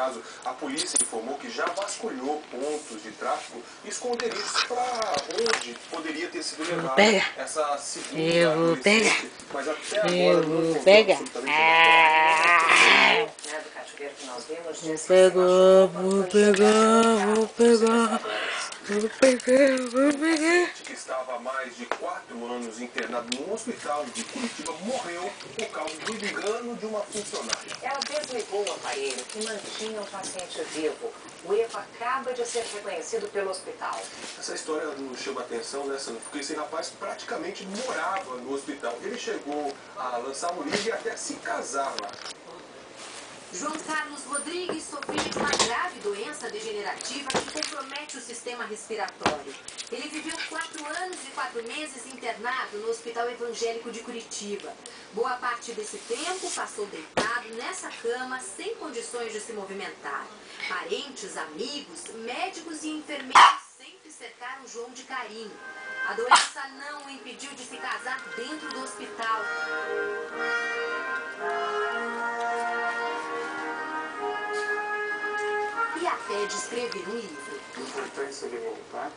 caso, a polícia informou que já vasculhou pontos de tráfico e esconderijos para onde poderia ter sido levada essa segunda adolescente. Mas até agora não encontrou absolutamente nada. Do cativeiro que nós vimos, Vou disse que se machucou quando foi jogada no carro. O paciente que estava há mais de 4 anos internado num hospital de Curitiba morreu por causa do engano de uma funcionária. Ela desligou o aparelho que mantinha o paciente vivo. O erro acaba de ser reconhecido pelo hospital. Essa história não chama atenção, né, Sandra? Porque esse rapaz praticamente morava no hospital. Ele chegou a lançar um livro e até se casar lá. João Carlos Rodrigues sofria de uma grave doença degenerativa que compromete o sistema respiratório. Ele viveu 4 anos e 4 meses internado no Hospital Evangélico de Curitiba. Boa parte desse tempo passou deitado nessa cama, sem condições de se movimentar. Parentes, amigos, médicos e enfermeiros sempre cercaram João de carinho. A doença não o impediu de se casar dentro do hospital. E até de escrever um livro. A importância de voltar